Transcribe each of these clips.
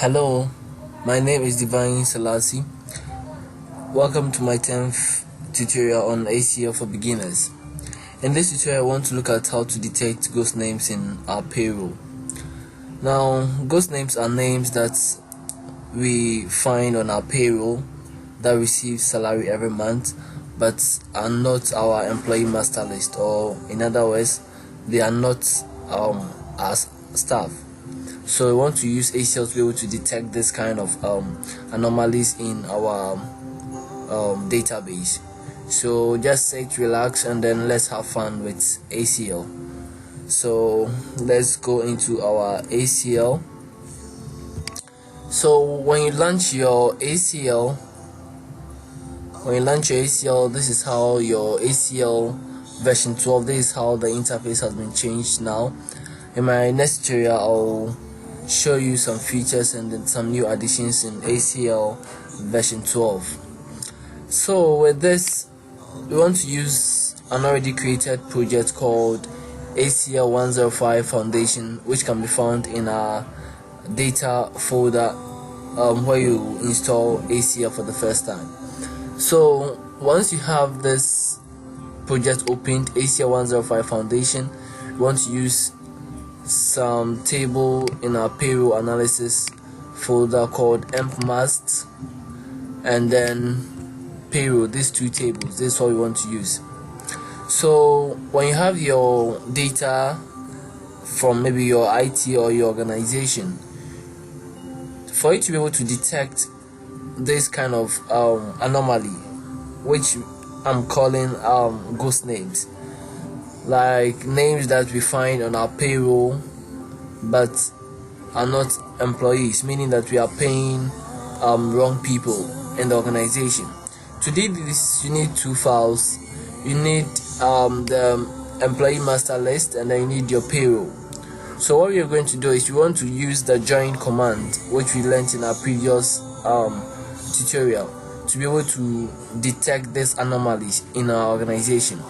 Hello, my name is Divine Selassie. Welcome to my 10th tutorial on ACL for beginners. In this tutorial, I want to look at how to detect ghost names in our payroll. Now, ghost names are names that we find on our payroll that receive salary every month but are not our employee master list, or in other words, they are not as staff. So we want to use ACL to be able to detect this kind of anomalies in our database. So just sit, relax, and then let's have fun with ACL. So let's go into our ACL. So when you launch your ACL, this is how your ACL version 12, this is how the interface has been changed now. In my next tutorial, I'll show you some features and then some new additions in ACL version 12. So with this, we want to use an already created project called ACL 105 Foundation, which can be found in our data folder where you install ACL for the first time. So once you have this project opened, ACL 105 Foundation, we want to use some table in our payroll analysis folder called empmast and then payroll. These two tables, this is what we want to use. So when you have your data from maybe your IT or your organization, for you to be able to detect this kind of anomaly, which I'm calling ghost names, like names that we find on our payroll but are not employees, meaning that we are paying wrong people in the organization. To do this, you need two files. You need the employee master list, and then you need your payroll. So what we are going to do is we want to use the join command, which we learned in our previous tutorial, to be able to detect these anomalies in our organization.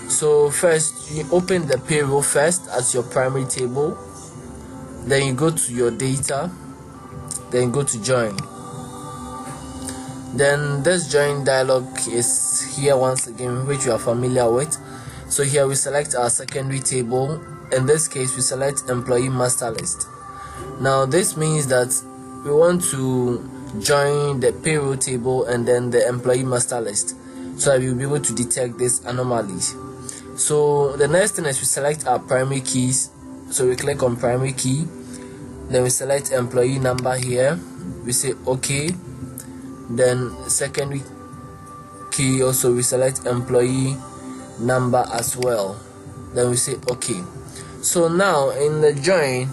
So first, you open the payroll first as your primary table, then you go to your data, then go to join. Then this join dialog is here once again, which you are familiar with. So here we select our secondary table. In this case, we select employee master list. Now this means that we want to join the payroll table and then the employee master list, so that we'll be able to detect these anomalies. So the next thing is we select our primary keys. So we click on primary key, then we select employee number here, we say OK. Then secondary key, also we select employee number as well, then we say OK. So now in the join,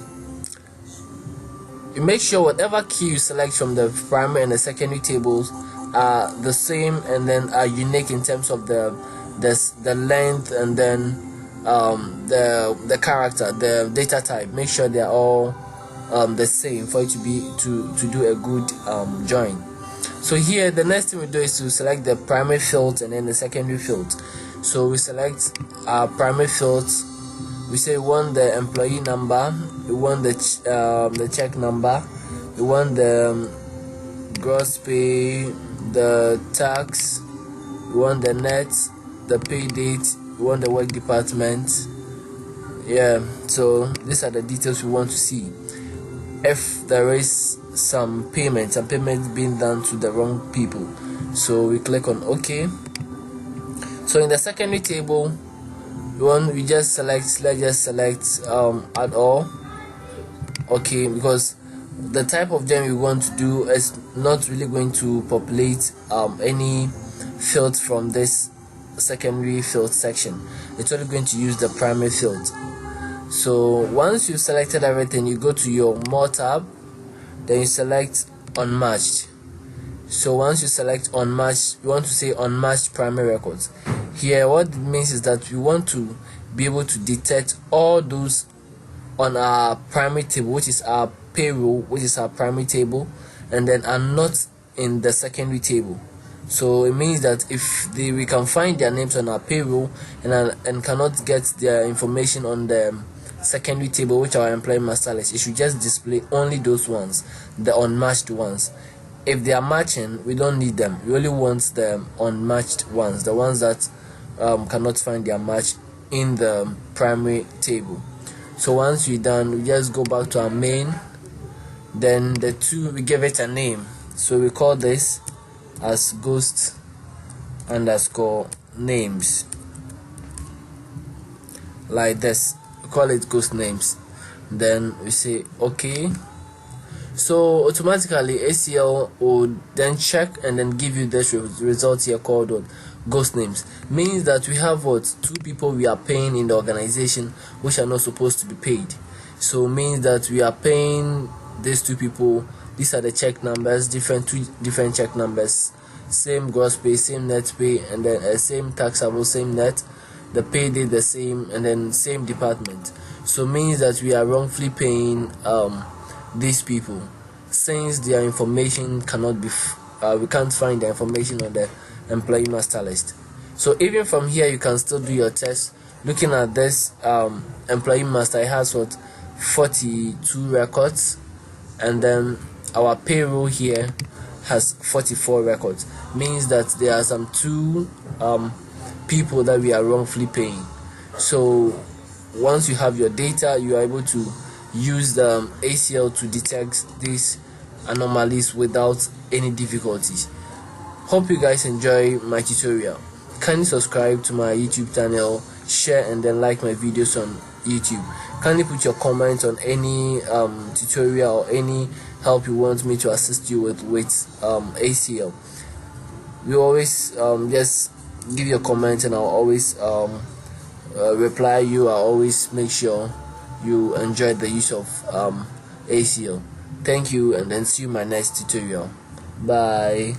you make sure whatever key you select from the primary and the secondary tables are the same and then are unique in terms of the length and then the character, the data type. Make sure they are all the same for you to do a good join. So here the next thing we do is to select the primary field and then the secondary field. So we select our primary fields. We say we want the employee number, we want the check number, we want the gross pay, the tax, we want the net, the pay date, we want the work department. So these are the details we want to see. If there is some payment being done to the wrong people, so we click on OK. So in the secondary table, let's just select add all. Okay, because the type of gem we want to do is not really going to populate any fields from this secondary field section. It's only going to use the primary field. So once you've selected everything, you go to your more tab, then you select unmatched. So once you select unmatched, you want to say unmatched primary records. Here what it means is that we want to be able to detect all those on our primary table, which is our payroll, which is our primary table, and then are not in the secondary table. So it means that if we can find their names on our payroll and cannot get their information on the secondary table, which our employee master list, it should just display only those ones, the unmatched ones. If they are matching, we don't need them. We only want the unmatched ones, the ones that cannot find their match in the primary table. So once we're done, we just go back to our main. Then the two, we give it a name. So we call this as ghost underscore names, like this. We call it ghost names. Then we say okay. So automatically ACL will then check and then give you this result here called what? Ghost names. Means that we have what? Two people we are paying in the organization which are not supposed to be paid. So means that we are paying these two people. These are the check numbers, two different check numbers, same gross pay, same net pay, and then same taxable, same net, the pay date the same, and then same department. So means that we are wrongfully paying these people, since their information cannot be we can't find the information on the employee master list. So even from here you can still do your test. Looking at this employee master, it has what? 42 records, and then our payroll here has 44 records. Means that there are some two people that we are wrongfully paying. So once you have your data, you are able to use the ACL to detect these anomalies without any difficulties. Hope you guys enjoy my tutorial. Kindly subscribe to my YouTube channel, share and then like my videos on YouTube. Kindly put your comments on any tutorial or any help you want me to assist you with ACL. We always just give your comments and I'll always reply you. I'll always make sure you enjoy the use of ACL. Thank you, and then see you in my next tutorial. Bye.